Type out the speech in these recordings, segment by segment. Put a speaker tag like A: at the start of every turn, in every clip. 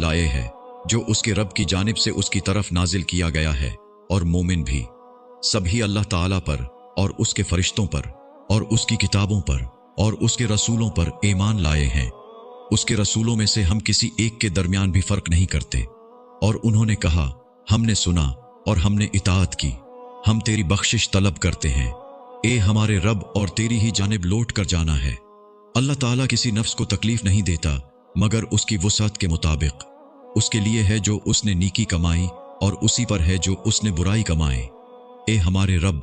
A: لائے ہے جو उसके रब की जानिब से उसकी तरफ नाजिल किया गया है, और मोमिन भी सभी अल्लाह ताला पर और उसके फरिश्तों पर और उसकी किताबों पर और उसके रसूलों पर ईमान लाए हैं। उसके रसूलों में से हम किसी एक के दरमियान भी फर्क नहीं करते। और उन्होंने कहा, हमने सुना और हमने इताअत की, हम तेरी बख्शिश तलब करते हैं, ए हमारे रब, और तेरी ही जानिब लौट कर जाना है। अल्लाह ताला किसी नफ्स को तकलीफ नहीं देता मगर उसकी वुसअत के मुताबिक। उसके लिए है जो उसने नीकी कमाई और उसी पर है जो उसने बुराई कमाए। ए हमारे रब,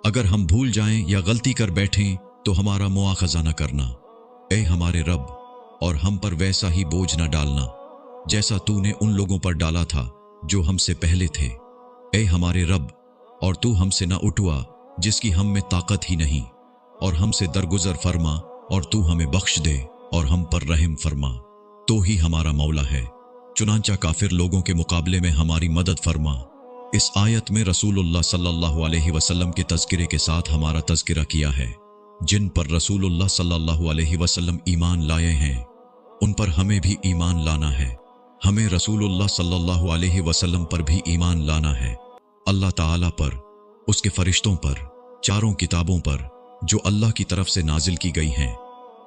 A: अगर हम भूल जाएं या गलती कर बैठें तो हमारा मुआखज़ा न करना। ए हमारे रब, और हम पर वैसा ही बोझ न डालना जैसा तूने उन लोगों पर डाला था जो हमसे पहले थे। ए हमारे रब, और तू हमसे न उठवा जिसकी हम में ताकत ही नहीं, और हमसे दरगुजर फरमा और तू हमें बख्श दे और हम पर रहम फरमा। तो ही हमारा मौला है, चुनांचा काफिर लोगों के मुकाबले में हमारी मदद फरमा। इस आयत में रसूलुल्लाह सल्लल्लाहु अलैहि वसल्लम के तज़किरे के साथ हमारा तज़किरा किया है। जिन पर रसूलुल्लाह सल्लल्लाहु अलैहि वसल्लम ईमान लाए हैं उन पर हमें भी ईमान लाना है। हमें रसूलुल्लाह सल्लल्लाहु अलैहि वसल्लम पर भी ईमान लाना है। अल्लाह ताला पर, उसके फरिश्तों पर, चारों किताबों पर जो अल्लाह की तरफ से नाजिल की गई हैं,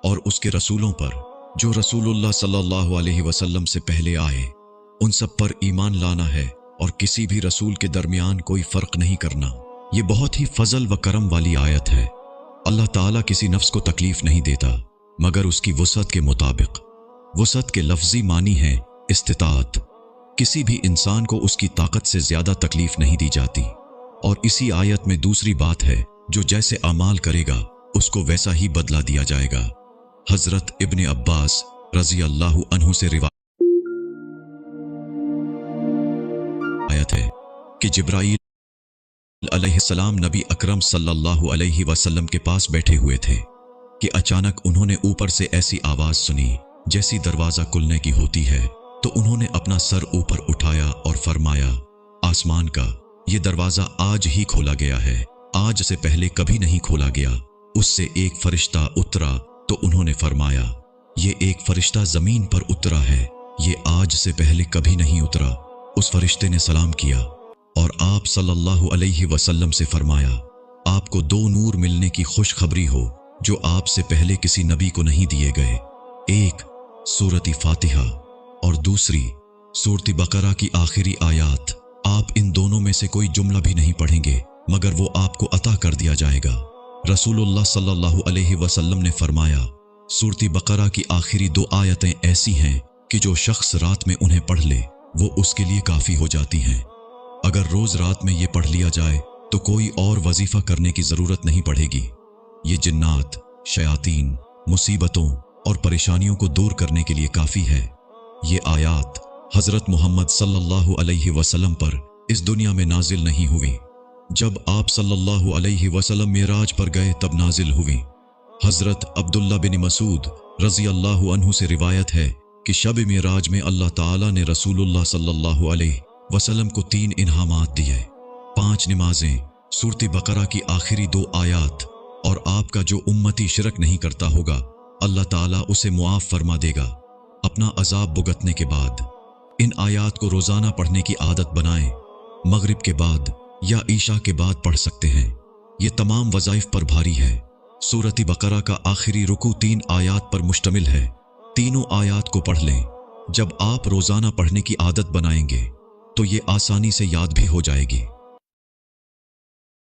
A: और उसके रसूलों पर जो रसूलुल्लाह सल्लल्लाहु अलैहि वसल्लम से पहले आए, उन सब पर ईमान लाना है और किसी भी रसूल के दरमियान कोई फर्क नहीं करना। ये बहुत ही फजल व करम वाली आयत है। अल्लाह ताला किसी नफ्स को तकलीफ नहीं देता मगर उसकी वुसअत के मुताबिक। वुसअत के लफ्जी मानी है इस्तिताअत। किसी भी इंसान को उसकी ताकत से ज्यादा तकलीफ नहीं दी जाती। और इसी आयत में दूसरी बात है, जो जैसे अमाल करेगा उसको वैसा ही बदला दिया जाएगा। हजरत इब्ने अब्बास रजी अल्लाहु अन्हु से रिवायत है कि जिब्राईल अलैहिस्सलाम नबी अकरम सल्लल्लाहु अलैहि वसल्लम के पास बैठे हुए थे कि अचानक उन्होंने ऊपर से ऐसी आवाज सुनी जैसी दरवाजा खुलने की होती है। तो उन्होंने अपना सर ऊपर उठाया और फरमाया, आसमान का ये दरवाजा आज ही खोला गया है, आज से पहले कभी नहीं खोला गया। उससे एक फरिश्ता उतरा तो उन्होंने फरमाया, ये एक फरिश्ता जमीन पर उतरा है, ये आज से पहले कभी नहीं उतरा। उस फरिश्ते ने सलाम किया और आप सल्लल्लाहु अलैहि वसल्लम से फरमाया, आपको दो नूर मिलने की खुशखबरी हो जो आपसे पहले किसी नबी को नहीं दिए गए। एक सूरत फातिहा और दूसरी सूरत बकरा की आखिरी आयात। आप इन दोनों में से कोई जुमला भी नहीं पढ़ेंगे मगर वो आपको अता कर दिया जाएगा। रसूलुल्लाह सल्लल्लाहु अलैहि वसल्लम ने फरमाया, सूरत बकरा की आखिरी दो आयतें ऐसी हैं कि जो शख्स रात में उन्हें पढ़ ले वो उसके लिए काफ़ी हो जाती हैं। अगर रोज़ रात में ये पढ़ लिया जाए तो कोई और वजीफ़ा करने की ज़रूरत नहीं पड़ेगी। ये जिन्नात, शयातीन, मुसीबतों और परेशानियों को दूर करने के लिए काफ़ी है। ये आयात हज़रत मोहम्मद सल्लल्लाहु अलैहि वसल्लम पर इस दुनिया में नाजिल नहीं हुई। जब आप सल्लल्लाहु अलैहि वसल्लम मेराज पर गए तब नाजिल हुई। हज़रत अब्दुल्ला बिन मसूद रज़ी अल्लाहु अन्हु से रिवायत है कि शब मेराज में अल्लाह ताला ने रसूलुल्लाह सल्लल्लाहु अलैहि वसल्लम को 3 इनामात दिए, 5 नमाजें, सूरत बकरा की आखिरी 2 आयात, और आपका जो उम्मती शिरक नहीं करता होगा अल्लाह ताला उसे मुआफ़ फरमा देगा। अपना अजाब भुगतने के बाद इन आयात को रोज़ाना पढ़ने की आदत बनाएं। मगरिब के बाद या ईशा के बाद पढ़ सकते हैं। ये तमाम वज़ाइफ पर भारी है। सूरत बकरा का आखिरी रुकू 3 आयात पर मुश्तमिल है। तीनों आयात को पढ़ लें। जब आप रोज़ाना पढ़ने की आदत बनाएंगे तो ये आसानी से याद भी हो जाएगी।